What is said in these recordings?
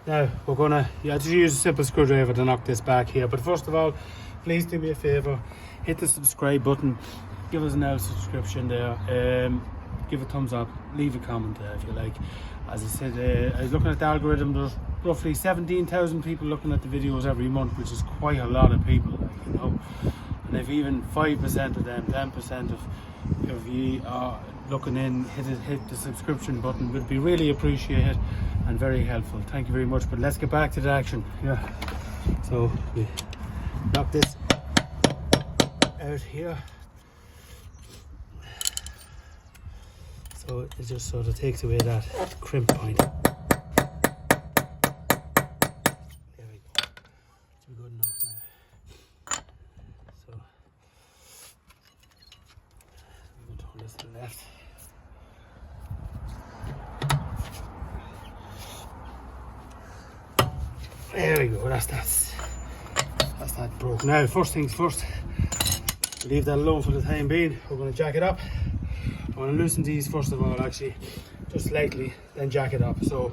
Now we're gonna just use a simple screwdriver to knock this back here. But first of all, please do me a favour, hit the subscribe button, give us an subscription there, give a thumbs up, leave a comment there if you like. As I said, I was looking at the algorithm, there's roughly 17,000 people looking at the videos every month, which is quite a lot of people, like, you know. And if even 5% of them, 10% of you are looking in, hit the subscription button, would be really appreciated and very helpful. Thank you very much. But let's get back to the action. Yeah. So we knock this out here. So it just sort of takes away that crimp point. There we go. Should be good enough now. So I'm going to turn this to the left. There we go. That's that broke. Now, first things first. Leave that alone for the time being. We're going to jack it up. I'm going to loosen these first of all, actually, just slightly, then jack it up. So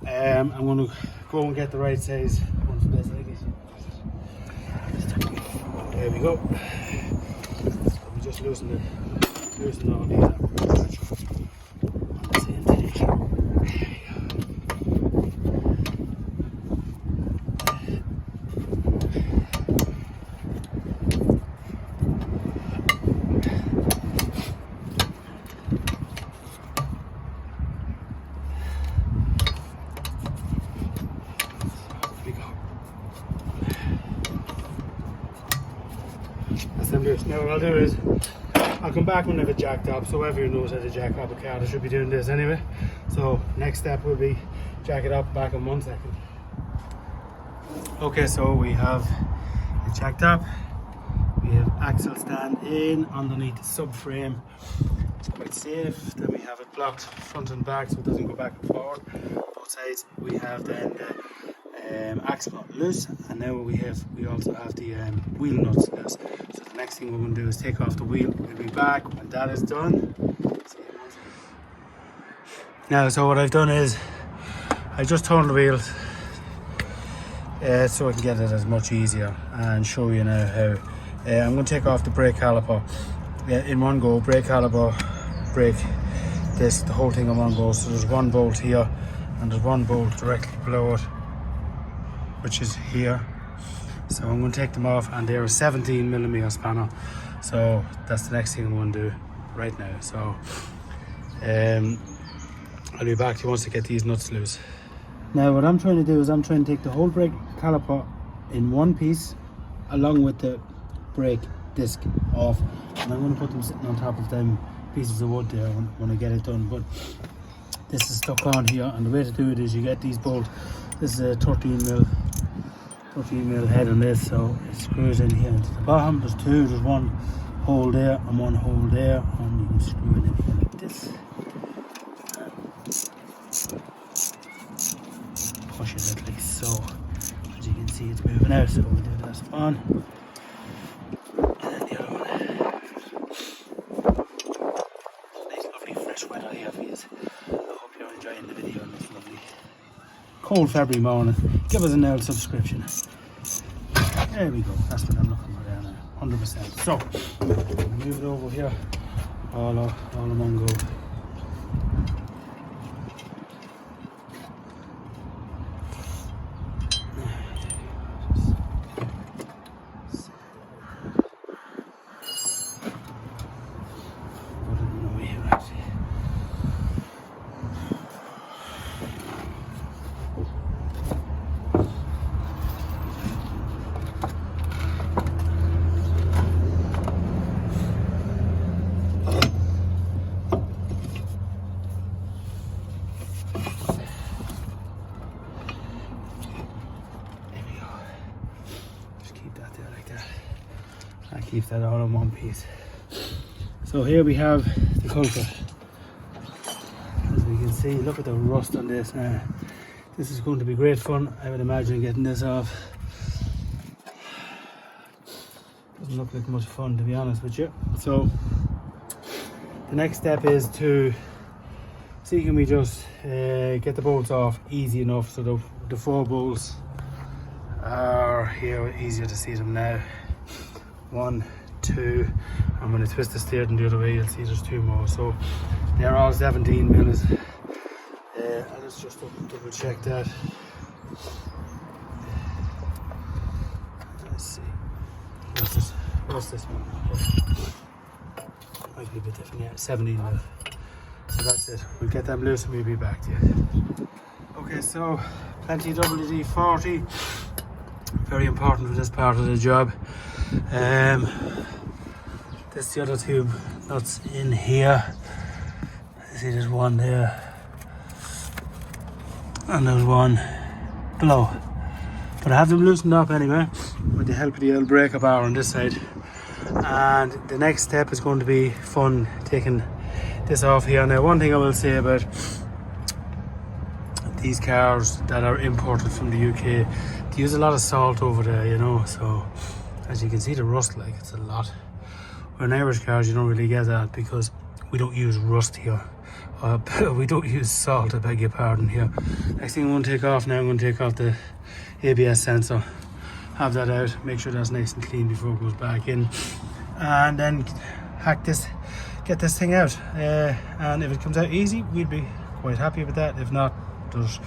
I'm going to go and get the right size one for this. There we go. So we just loosen all these up. On the same take. There we go. Now what I'll do is I'll come back when I've jacked up, so everyone knows how to jack up a car. I should be doing this anyway. So next step will be jack it up back in 1 second. Okay, so we have it jacked up. We have axle stand in underneath the subframe. It's quite safe. Then we have it blocked front and back so it doesn't go back and forward. Both sides. We have then the axle nut loose, and now we also have the wheel nuts loose. So the next thing we're going to do is take off the wheel. We'll be back when that is done. Now, so what I've done is I just turned the wheels so I can get it as much easier and show you now how. I'm going to take off the brake caliper in one go. Brake caliper, brake disc, the whole thing in one go. So there's one bolt here and there's one bolt directly below it, which is here. So I'm going to take them off, and they're a 17mm spanner. So that's the next thing I'm going to do right now. So I'll be back to you once I get these nuts loose. Now what I'm trying to do is I'm trying to take the whole brake caliper in one piece along with the brake disc off, and I'm going to put them sitting on top of them pieces of wood there when I get it done. But this is stuck on here, and the way to do it is you get these bolts. This is a 13mm head on this, so it screws in here into the bottom. There's two, there's one hole there and one hole there, and you can screw it in here like this. Push it out like so. As you can see, it's moving out, so we'll do that on. And then the other one. Nice lovely fresh weather here for you. I hope you're enjoying the video on this lovely cold February morning. Give us an old subscription. There we go. That's what I'm looking for there now. 100%. So move it over here. All in one go. Keep that all in one piece. So here we have the culprit. As we can see, look at the rust on this now. This is going to be great fun, I would imagine, getting this off. Doesn't look like much fun, to be honest with you. So the next step is to see, can we just get the bolts off easy enough so the 4 bolts are here, easier to see them now. 1, 2, I'm going to twist the steering the other way, you'll see there's 2 more, so they're all 17 mils. Let's just double check that. Let's see, what's this one? Might be a bit different, yeah, 17 mil. So that's it, we'll get them loose and we'll be back to you. Okay, so plenty D4D, very important for this part of the job. There's the other tube nuts in here. See, there's one there, and there's one below. But I have them loosened up anyway, with the help of the old breaker bar on this side. And the next step is going to be fun, taking this off here. Now, one thing I will say about these cars that are imported from the UK, they use a lot of salt over there, you know, so as you can see the rust, like, it's a lot. When Irish cars you don't really get that because we don't use rust here. We don't use salt, I beg your pardon here. Next thing I'm going to take off now, I'm going to take off the ABS sensor, have that out, make sure that's nice and clean before it goes back in, and then get this thing out. And if it comes out easy, we'll be quite happy with that. If not, there's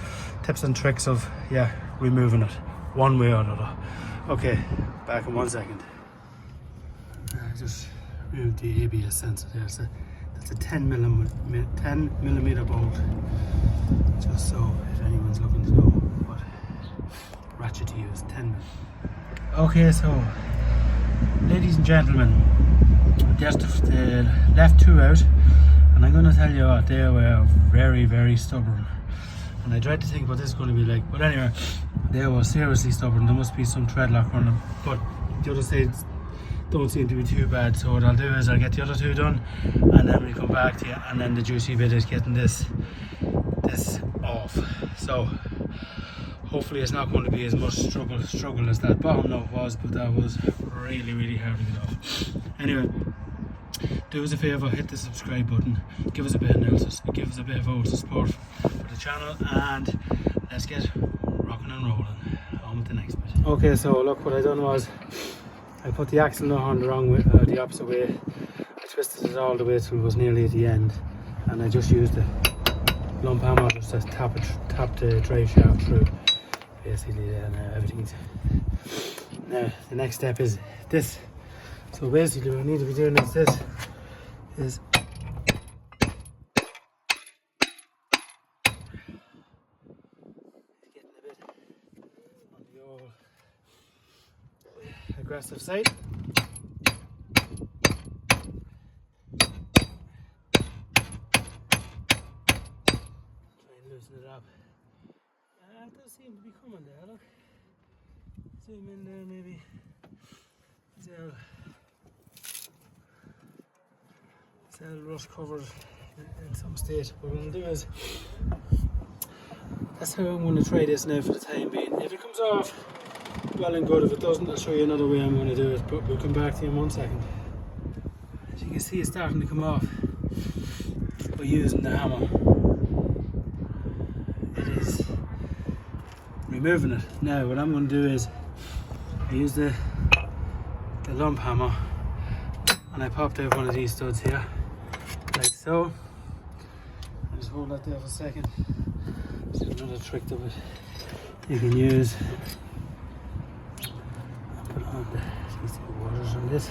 tips and tricks of, yeah, removing it one way or another. Okay, back in 1 second. I just removed the ABS sensor there. So that's a 10 millimeter bolt, just so if anyone's looking to know what ratchet to use, 10 mil. Okay, so ladies and gentlemen, there's the left 2 out, and I'm going to tell you what, they were very, very stubborn. And I tried to think what this is going to be like, but anyway, they were seriously stubborn. There must be some tread lock on them, but the other sides don't seem to be too bad. So what I'll do is I'll get the other 2 done, and then we'll come back to you, and then the juicy bit is getting this off. So hopefully it's not going to be as much struggle as that bottom note was, but that was really, really hard to get off. Anyway, do us a favour, hit the subscribe button, give us a bit of old support for the channel, and let's get rocking and rolling on with the next bit. Okay, so look, what I done was I put the axle nut on the wrong way, the opposite way. I twisted it all the way till it was nearly at the end, and I just used the lump hammer just to tap the drive shaft through. Basically, then everything's. Now the next step is this. So basically, what I need to be doing is this. Is getting a bit on the old aggressive side. Try and loosen it up. It does seem to be coming there, look. Zoom in there maybe. Cell rust covered in some state. But what I'll do is, that's how I'm going to try this now for the time being. If it comes off, well and good. If it doesn't, I'll show you another way I'm going to do it, but we'll come back to you in 1 second. As you can see, it's starting to come off by using the hammer. It is removing it. Now what I'm going to do is I use the lump hammer, and I popped out one of these studs here, like so. I'll just hold that there for a second. There's another trick that you can use. I'll put on the waters on this.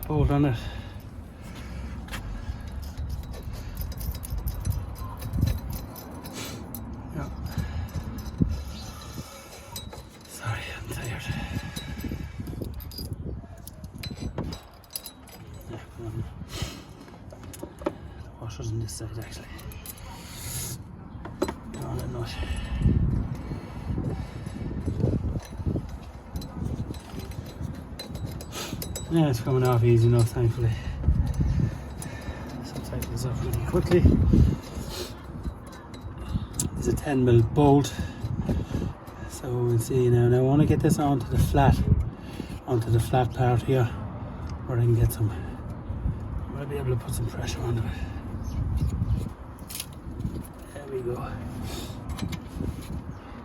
Hold on it. Washers on this side actually. On that nut. Yeah, it's coming off easy enough, thankfully. So tighten this off really quickly. There's a 10 mil bolt. So we'll see now. Now I want to get this onto the flat onto the flat part here where I can get some, I'll be able to put some pressure onto it. There we go.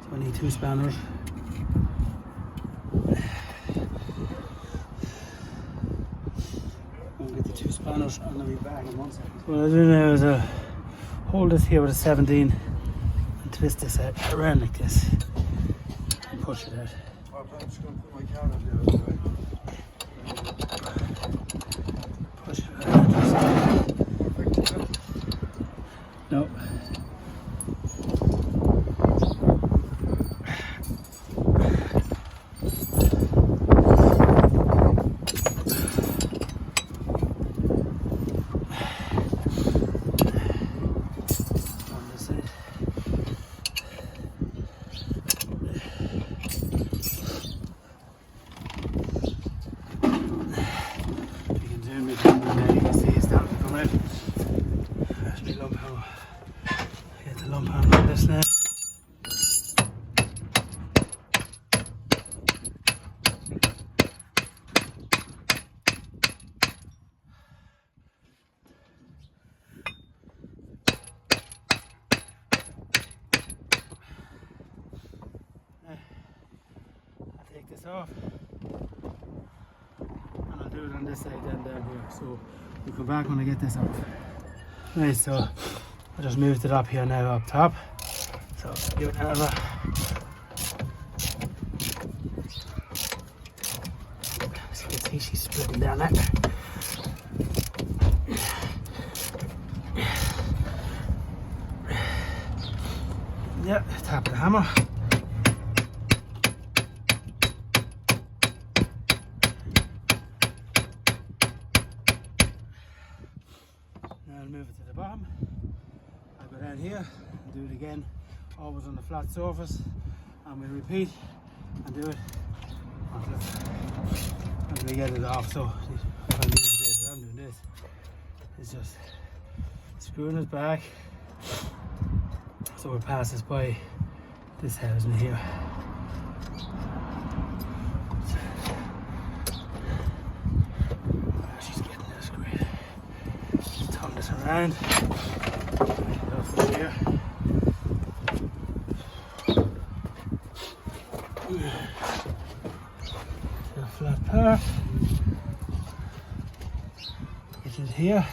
So I need 2 spanners. I'll get the 2 spanners and I'll be back in 1 second. So what I do now is hold this here with a 17 and twist this out around like this and push it out. I'm just going to put my camera there. Push it out. No. Off, and I'll do it on this side then down here, so we'll come back when I get this off. Right, so I just moved it up here now up top, so give it another. So you can see she's splitting down there. Yep, tap the hammer. Move it to the bottom. I'll go down here and do it again, always on the flat surface, and we'll repeat and do it until we get it off. So what I'm doing this is just screwing it back so it passes by this housing here. She's getting this great. Turn this around. Go from here. The flat part. Get it here.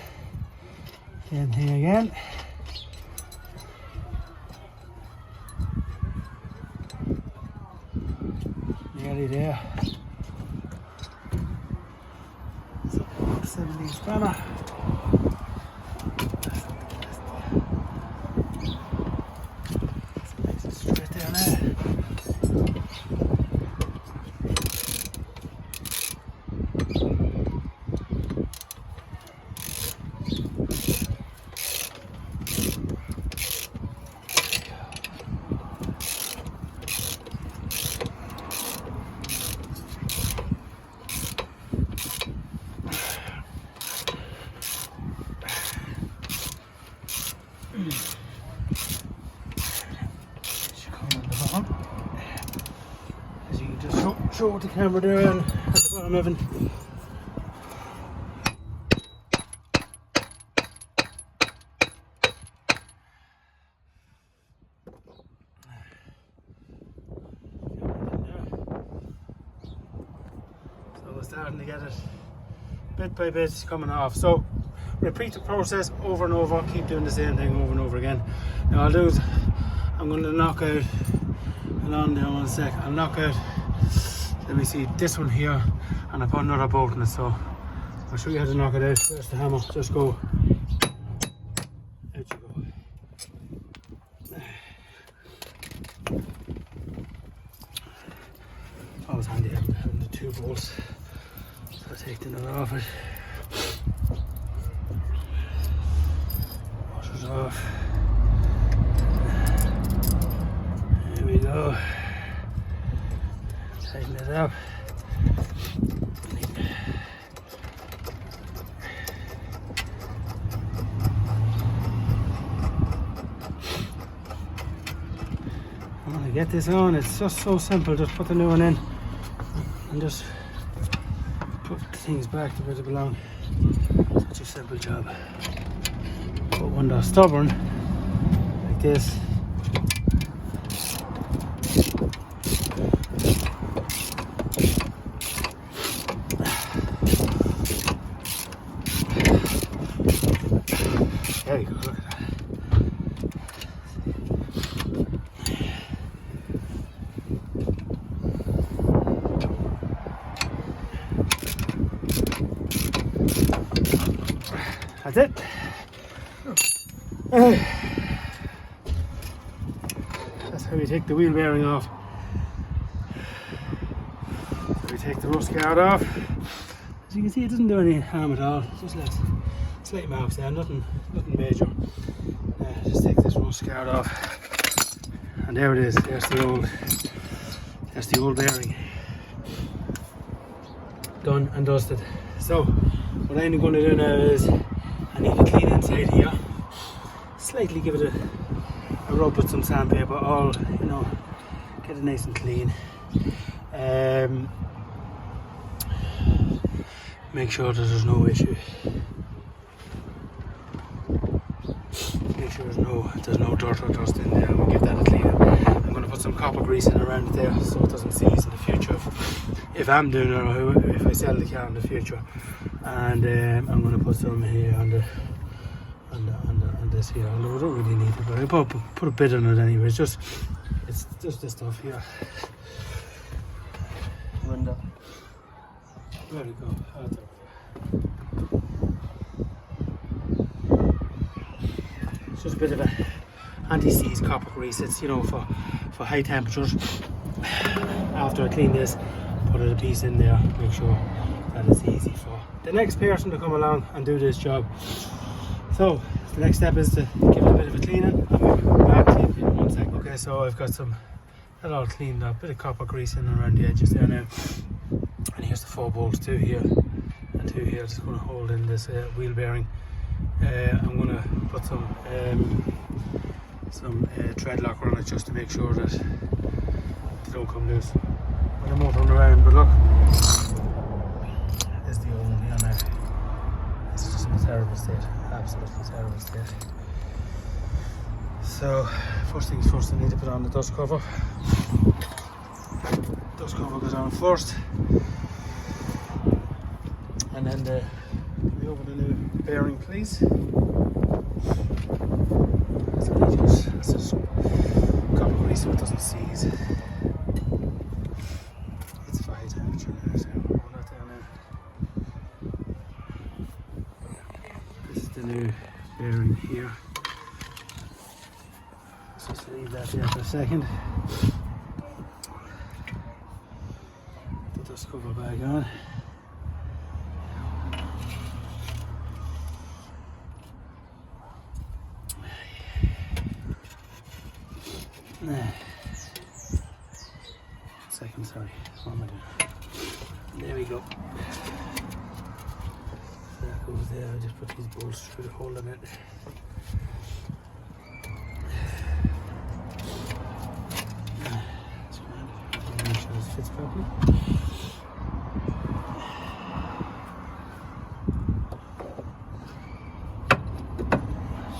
Then here again. Nearly there. So 17 spanner. As you can just show the camera there and at the bottom, Evan. So we're starting to get it bit by bit coming off. So repeat the process over and over, keep doing the same thing over and over again. Now I'll do is I'm going to knock out, hold on there 1 sec, I'll knock out, let me see, this one here, and I put another bolt in it, so I'll show you how to knock it out. Where's the hammer? Just go, out you go. Always handy having the 2 bolts, so I'll take the nut off it. Wash it off. There we go. Tighten it up. I'm gonna get this on. It's just so simple. Just put the new one in and just put things back to where they belong. Such a simple job. But when they're stubborn, like this, there you go, look at that. That's it. That's how you take the wheel bearing off. So we take the rust guard off. As you can see, it doesn't do any harm at all. Just left slight marks there, nothing major. Just take this rust guard off, and there it is. There's the old bearing, done and dusted. So what I'm going to do now is I need to clean inside here. Slightly give it a rub with some sandpaper, all, you know, get it nice and clean. Make sure that there's no issue. Make sure there's no dirt or dust in there. We'll give that a clean up. I'm going to put some copper grease in around it there so it doesn't seize in the future. If I'm doing it or if I sell the car in the future. And I'm going to put some here on this here. I don't really need it, but I put a bit on it anyway. It's just this stuff here. Window. There we go. It's just a bit of a anti-seize copper grease. It's, you know, for high temperatures. After I clean this, put a piece in there. Make sure that it's easy for the next person to come along and do this job. So the next step is to give it a bit of a cleaning. I'll be back to you in 1 second. Okay, so I've got that all cleaned up, bit of copper grease in around the edges there now. And here's the 4 bolts, 2 here and 2 here. Just going to hold in this wheel bearing. I'm going to put some tread locker on it just to make sure that they don't come loose when I'm motoring around. But look, there's the old one here now. This is just in a terrible state, absolutely terrible state. So first things first, I need to put on the dust cover. Dust cover goes on first, and then give me over the new bearing, please. So that's just copper grease so it doesn't seize. It's for high temperature now, so we'll hold that down now. This is the new bearing here. So just leave that there for a second. Put the dust cover back on. Second, sorry, what am I doing? There we go. So that goes there. I just put these bolts through to hold them in. That's grand. Make sure this fits properly.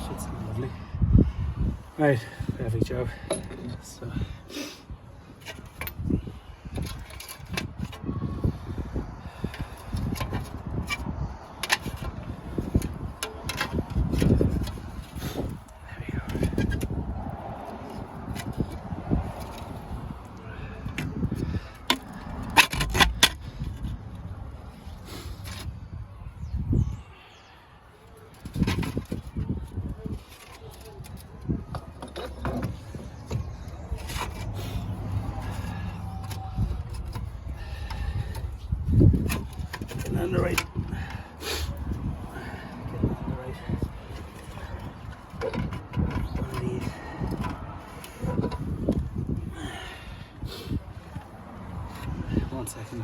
Fits lovely. Right, perfect job. So. On the right. Get on the right. Underneath. One second.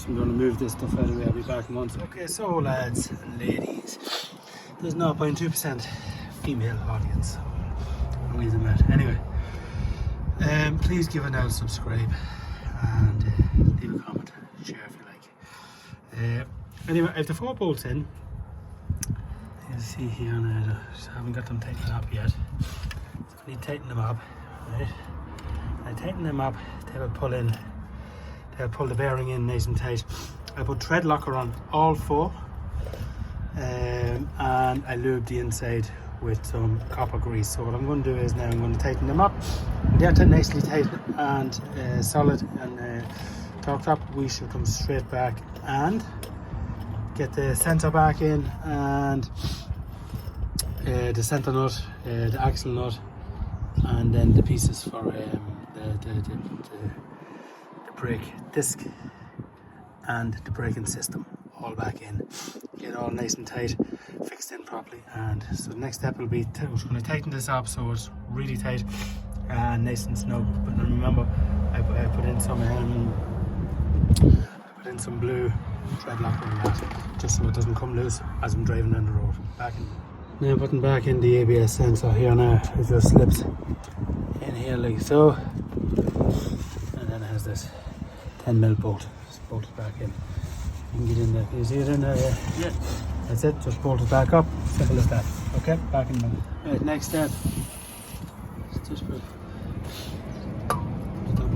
I'm going to move this stuff out of the way. I'll be back in 1 second. Okay, so lads and ladies, there's 0.2% female audience. I'll leave them out. Anyway, please give it now, subscribe, and leave a comment, share if you like. Anyway, I have the 4 bolts in. You can see here now, I just haven't got them tightened up yet. So I need to tighten them up, right? I tighten them up, they will pull in, they'll pull the bearing in nice and tight. I put thread locker on all 4, and I lube the inside with some copper grease. So what I'm going to do is now I'm going to tighten them up. They're nicely tight and solid and torqued up. We should come straight back and get the center back in, and the center nut, the axle nut, and then the pieces for the brake disc and the braking system all back in. Get all nice and tight, fixed in properly. And so the next step will be we're going to tighten this up so it's really tight and nice and snug. But then remember, I put in some blue thread locker on that, just so it doesn't come loose as I'm driving down the road. Now putting back in the ABS sensor here now, it just slips in here like so, and then it has this 10mm bolt. Just bolt it back in. You can get in there. Can you see it in there? Yeah. That's it. Just bolt it back up. Simple as that. Okay, back in a minute. Right, next step. Just put the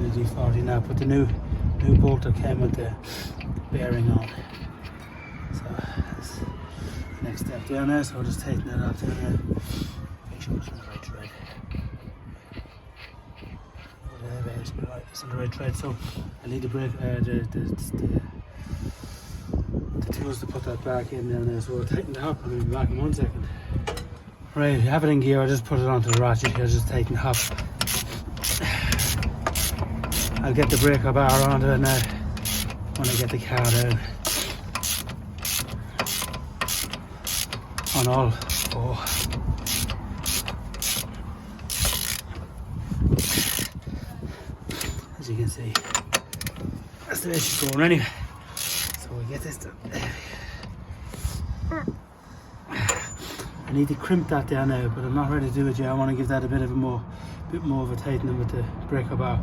D4D now. Put the new bolt that came with the bearing on. So that's the next step there now. So we'll just tighten it up there now. Make sure it's in the right thread. It's in the right thread. So I need to break the tools to put that back in there now. So we'll tighten it up and we'll be back in 1 second. Right, I have it in gear. I just put it onto the ratchet here, just tighten it up. I'll get the breaker bar onto it now when I get the car down. On all 4. As you can see, that's the way she's going anyway. So we get this done. I need to crimp that down now, but I'm not ready to do it yet. I want to give that a bit more of a tightening with the breaker bar.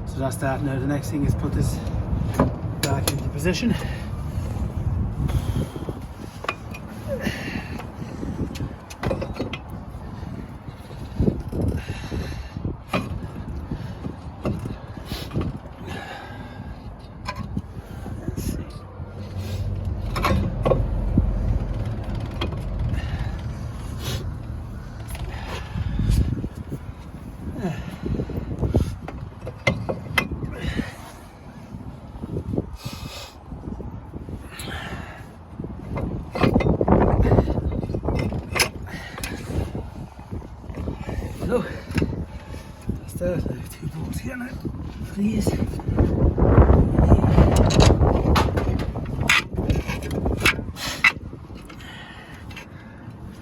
So that's that. Now the next thing is put this back into position. So, that's the 2 bolts here now, please.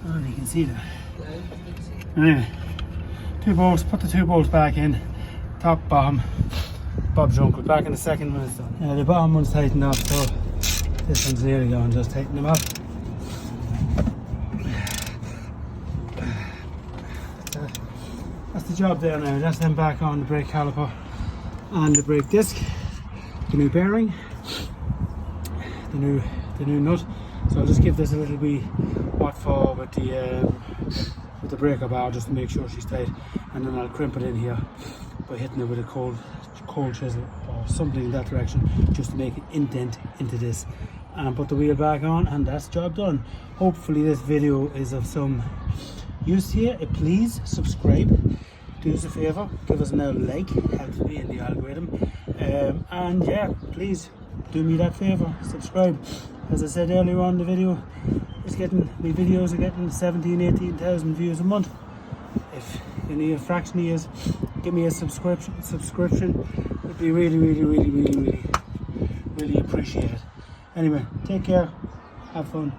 Oh, you can see that. Anyway, 2 bolts, put the 2 bolts back in, top, bottom, Bob's uncle, back in a second when it's done. The bottom one's tightened up, so this one's nearly gone, just tighten them up. That's the job there now. That's them back on the brake caliper and the brake disc, the new bearing, the new nut. So I'll just give this a little wee what for with the breaker bar, just to make sure she's tight, and then I'll crimp it in here by hitting it with a cold chisel or something in that direction, just to make an indent into this, and put the wheel back on, and that's the job done. Hopefully this video is of some use here. Please subscribe, do us a favour, give us another like, helps me in the algorithm, and yeah, please do me that favour, subscribe. As I said earlier on, the video is getting, my videos are getting 17,000-18,000 views a month. If you need a fraction of years, give me a subscription, it'd be really appreciated. Anyway, take care, have fun.